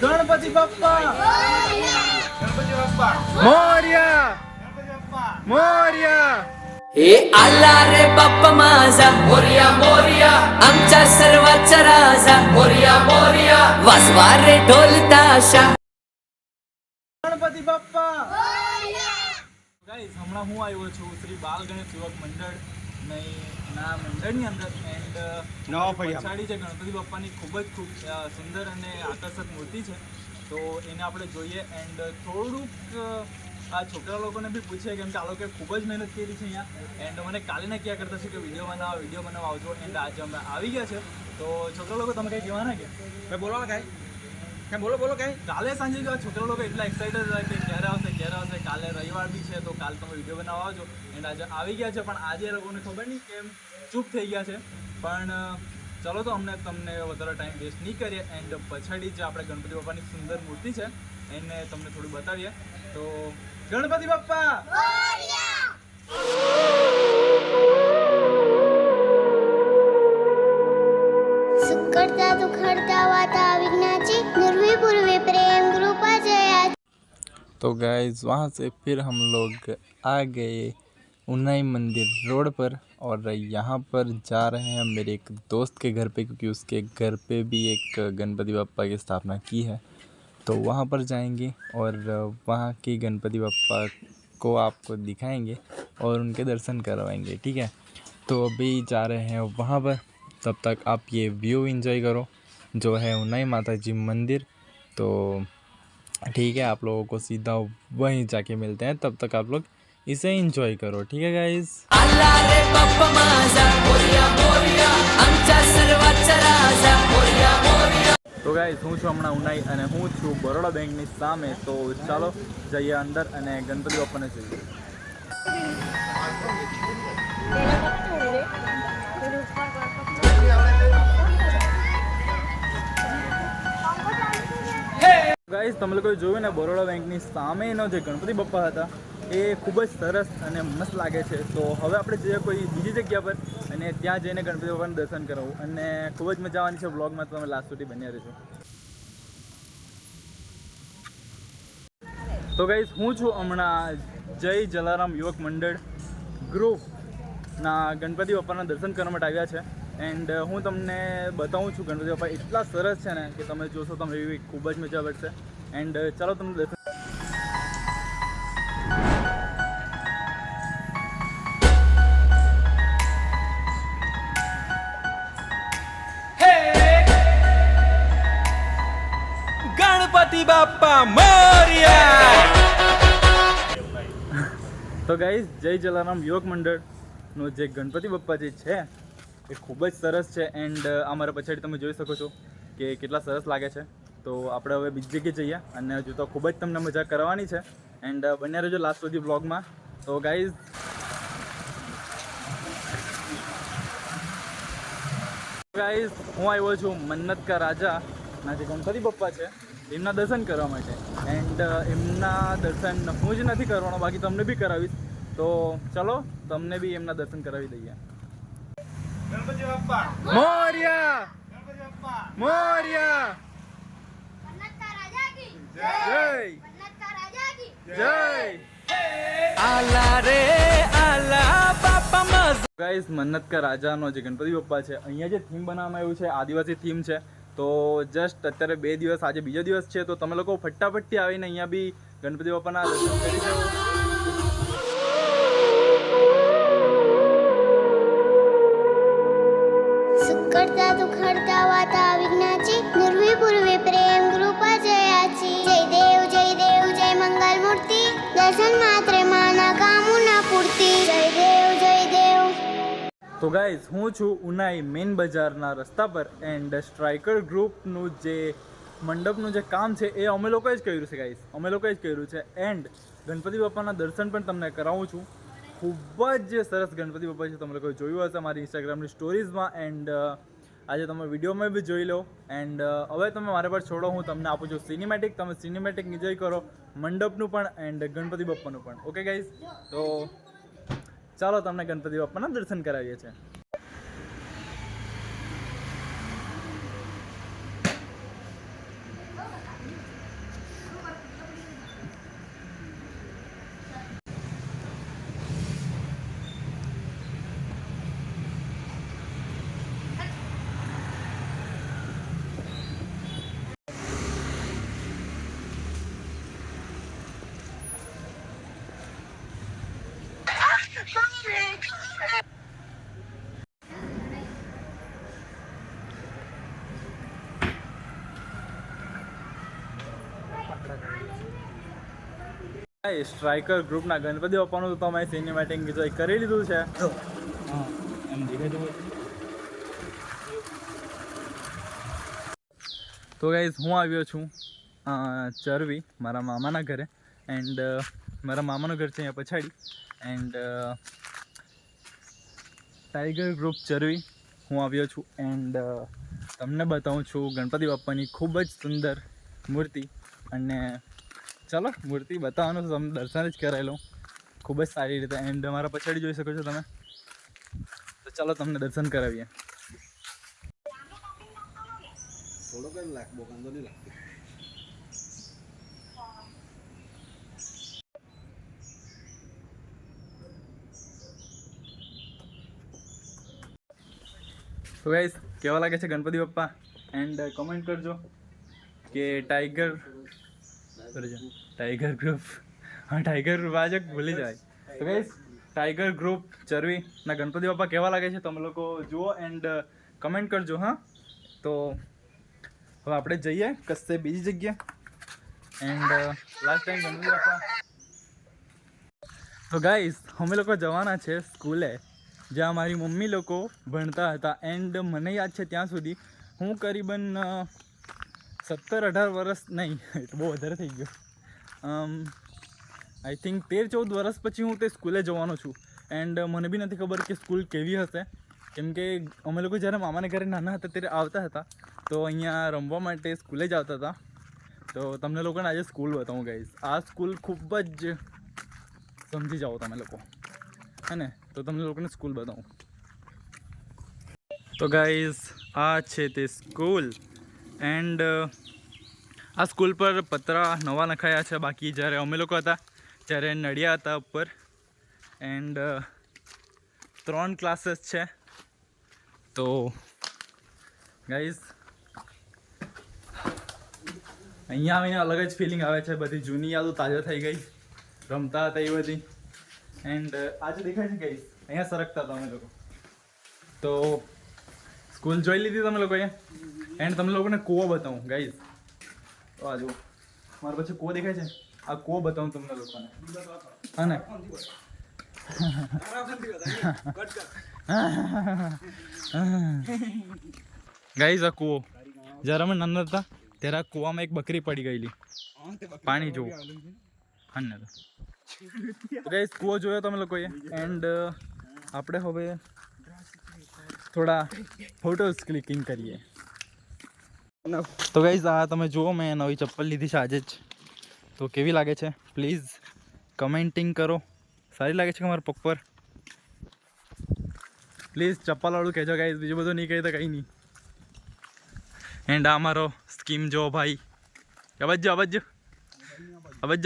गणपति बप्पा मोरया मोरया। हे आला रे बाप्पा माझा मोरया मोरया, आमच्या सर्वाचा राजा मोरया मोरया, वाजवा रे ढोल ताशा गणपति बप्पा। गाइस હમણાં હું આવ્યો છું શ્રી બાલ ગણેશ યુવક મંડળ ના મંડળની અંદર એન્ડ પછાડી જે ગણપતિ બાપ્પાની ખૂબ સુંદર અને આકર્ષક મૂર્તિ છે તો એને આપણે જોઈએ એન્ડ થોડુંક આ છોકરા લોકોને બી પૂછીએ કેમ કે આ લોકોએ ખૂબ જ મહેનત કરી છે અહીંયા એન્ડ મને કાલે ને ક્યાં કરતા છે કે વિડીયો બનાવવા આવજો એન્ડ આજે અમે આવી ગયા છે તો છોકરા લોકો તમે કંઈ કહેવાના કે મેં બોલો ને કાંઈ क्या बोलो कहीं काले सांजे जो छोकरा लोग इतना एक्साइटेड था कि क्यारे आवशे काले रविवार भी है तो काल तमे विडियो बनाववा आवजो एंड आज આવી ગયા છે પણ આજે એ લોકોને ખબર નહીં કેમ ચૂપ થઈ ગયા છે પણ ચલો તો અમને તમને વધારે ટાઈમ વેસ્ટ નહીં કરીએ એન્ડ પછાડી જે આપણે ગણપતિ બાપાની સુંદર મૂર્તિ છે એને તમને થોડું બતાવીએ તો ગણપતિ બાપ્પા મોરયા। सुखकर्ता दुखहर्ता वाता विघ्नाची निर्वी पूर्वी प्रेम कृपा जया। तो गाइस वहाँ से फिर हम लोग आ गए उन्नाई मंदिर रोड पर और यहाँ पर जा रहे हैं मेरे एक दोस्त के घर पे क्योंकि उसके घर पे भी एक गणपति बाप्पा की स्थापना की है तो वहाँ पर जाएंगे और वहाँ के गणपति बाप्पा को आपको दिखाएंगे और उनके दर्शन करवाएंगे। ठीक है तो अभी जा रहे हैं वहाँ पर, तब तक आप ये व्यू एंजॉय करो जो है उन्नाई माता जी मंदिर। तो ठीक है आप लोगों को सीधा वहीं जाके मिलते हैं, तब तक आप लोग इसे एंजॉय करो। ठीक है गाइस। आला रे बाप्पा माझा मोरया मोरया, आमच्या सर्वाचा राजा मोरया मोरया। तो गाइस હું છું હમણાં ઉનાઈ અને હું છું બરોડા બેંકની સામે તો ચાલો જઈએ અંદર અને ગણપતિ બાપ્પાને જોઈએ। ગાઈસ તમે લોકોએ જોયું ને બરોડા બેંકની સામેનો જે ગણપતિ બાપ્પા હતા એ ખૂબ જ સરસ અને મસ્ત લાગે છે તો હવે આપણે જઈએ કોઈ બીજી જગ્યા પર અને ત્યાં જઈને ગણપતિ બાપ્પાનું દર્શન કરાવું અને ખૂબ જ મજા આવવાની છે વ્લોગમાં તો તમે લાસ્ટ સુધી બન્યા રહેજો। તો ગાઈસ હું છું હમણાં જય જલારામ યુવક મંડળ ગ્રુપના ગણપતિ બાપ્પાના દર્શન કરવા માટે આવ્યા છે એન્ડ હું તમને બતાવું છું ગણપતિ બાપ્પા એટલા સરસ છે ને કે તમે જોશો તમે એવી ખૂબ જ મજા પડશે એન્ડ ચાલો તમને દર્શન गणपति बाप्पा मोरया। તો ગાઈસ જય જલારામ યુવક મંડળનો જે ગણપતિ બાપ્પા જે છે એ ખૂબ જ સરસ છે એન્ડ આ મારા પછાડી તમે જોઈ શકો છો કે કેટલા સરસ લાગે છે તો આપણે હવે બીજી જગ્યાએ જઈએ અને હજુ તો ખૂબ જ તમને મજા કરવાની છે એન્ડ બન્યા રહેજો લાસ્ટ સુધી બ્લોગમાં। તો ગાઈસ હું આવ્યો છું મન્નત કા રાજાના જે ગણપતિ બાપ્પા છે એમના દર્શન કરવા માટે એન્ડ એમના દર્શન હું જ નથી કરવાનો બાકી તમને બી કરાવીશ તો ચલો તમને બી એમના દર્શન કરાવી દઈએ। ગણપતિ બાપ્પા મોરયા ગણપતિ બાપ્પા મોરયા मन्नत का राजा की જય मन्नत का राजा की જય। आला रे आला बाप्पा माझा। ગાઈસ મન્નત કા રાજાનો જે ગણપતિ બાપ્પા છે અહીંયા જે થીમ બનાવવામાં આવ્યું છે આદિવાસી થીમ છે તો જસ્ટ અત્યારે 2 દિવસ આજે બીજો દિવસ છે તો તમે લોકો ફટાફટથી આવીને અહીંયા બી ગણપતિ બાપ્પાના દર્શન કરી જાઓ। सुखकर्ता दुखहर्ता वाता विघ्नाची निर्वी पूर्वी प्रेम कृपा जयाची। जय देव जय मंगल मूर्ति दर्शन मात्रे माना कामना पूर्ति। जय देव તો ગાઈઝ હું છું ઉનાઈ મેઇન બજારના રસ્તા પર એન્ડ સ્ટ્રાઇકર ગ્રુપનું જે મંડપનું જે કામ છે એ અમે લોકોએ જ કર્યું છે ગાઈઝ અમે લોકોએ જ કર્યું છે એન્ડ ગણપતિ બાપ્પાના દર્શન પણ તમને કરાવું છું। ખૂબ જ સરસ ગણપતિ બાપ્પા છે તમે લોકોએ જોયું હશે મારી ઇન્સ્ટાગ્રામની સ્ટોરીઝમાં એન્ડ આજે તમે વિડીયોમાં બી જોઈ લો એન્ડ હવે તમે મારા પર છોડો હું તમને આપું છું સિનેમેટિક તમે સિનેમેટિક એન્જોય કરો મંડપનું પણ એન્ડ ગણપતિ બાપ્પાનું પણ। ઓકે ગાઈઝ તો ચાલો તમને ગણપતિ બાપ્પાના દર્શન કરાવીએ છીએ। સ્ટ્રાઇકર ગ્રુપના ગણપતિ બાપાનું તો અમે સિનેમેટિક જોઈ કરી લીધું છે. હા એમ દેખાય છે. તો ગાઈઝ હું આવ્યો છું ચરવી મારા મામાના ઘરે એન્ડ મારા મામાનું ઘર છે અહીંયા પછાડી એન્ડ ટાઈગર ગ્રુપ ચરવી હું આવ્યો છું એન્ડ તમને બતાવું છું ગણપતિ બાપાની ખૂબ જ સુંદર મૂર્તિ. અને ચાલો મૂર્તિ બતાવવાનું તો તમને દર્શન જ કરાવી લઉં ખૂબ જ સારી રીતે એન્ડ મારા પછાડી જોઈ શકો છો તમે. તો ચાલો તમને દર્શન કરાવીએ. તો ગાઈસ કેવા લાગે છે ગણપતિ બાપ્પા એન્ડ કમેન્ટ કરજો કે ટાઈગર ગ્રુપ ટાઈગર ગ્રુપ આજે ભૂલી જાય. તો ગાઈસ ટાઈગર ગ્રુપ ચરવીના ગણપતિ બાપ્પા કેવા લાગે છે તમે લોકો જુઓ એન્ડ કમેન્ટ કરજો. હા તો હવે આપણે જઈએ કશે બીજી જગ્યા and last time Ganpati Bappa. તો ગાઈસ અમે લોકો જવાના છે સ્કૂલે જ્યાં મારી મમ્મી લોકો ભણતા હતા એન્ડ મને યાદ છે ત્યાં સુધી હું કરીબન 17-18 વર્ષ નહીં બહુ વધારે થઈ ગયો આઈ થિંક 13-14 વર્ષ પછી હું તે સ્કૂલે જવાનો છું એન્ડ મને બી નથી ખબર કે સ્કૂલ કેવી હશે કેમ કે અમે લોકો જ્યારે મામાને ઘરે નાના હતા ત્યારે આવતા હતા તો અહીંયા રમવા માટે સ્કૂલે જ આવતા હતા. તો તમને લોકોને આજે સ્કૂલ બતાવું ગાઈઝ. આ સ્કૂલ ખૂબ જ સમજી જાઓ તમે લોકો હે ને. તો તમને લોકોને સ્કૂલ બતાવું. તો ગાઈઝ આ છે તે સ્કૂલ એન્ડ આ સ્કૂલ પર પતરા નવા નખાયા છે. બાકી જ્યારે અમે લોકો હતા ત્યારે નડિયા હતા ઉપર એન્ડ 3 ક્લાસીસ છે. તો ગાઈઝ અહીંયા આવીને અલગ જ ફિલિંગ આવે છે. બધી જૂની યાદો તાજા થઈ ગઈ રમતા હતા એ બધી એન્ડ આજે દેખાય છે ગાઈઝ અહીંયા સરકતા હતા અમે લોકો. તો સ્કૂલ જોઈ લીધી તમે લોકોએ એન્ડ તમને લોકોને કૂવો બતાવું ગાઈઝ. તો આ જુઓ મારા પછી કૂવો દેખાય છે. આ કૂવો બતાવું તમને લોકોને હા ને. ગાઈઝ આ કૂવો જ્યારે અમે નાના હતા ત્યારે આ કૂવામાં એક બકરી પડી ગયેલી પાણી જોવું હા ને. તો ગાઈઝ કૂવો જોયો તમે લોકોએ એન્ડ આપણે હવે થોડા ફોટોઝ ક્લિકિંગ કરીએ. તો ગાઈઝ આ તમે જુઓ મેં નવી ચપ્પલ લીધી છે આજે જ. તો કેવી લાગે છે પ્લીઝ કમેન્ટિંગ કરો. સારી લાગે છે કે મારા પગ પર પ્લીઝ ચપ્પલવાળું કહેજો ગાઈઝ. બીજું બધું નહીં કહે તો કંઈ નહીં. એન્ડ આ મારો સ્કીમ જો ભાઈ અવજો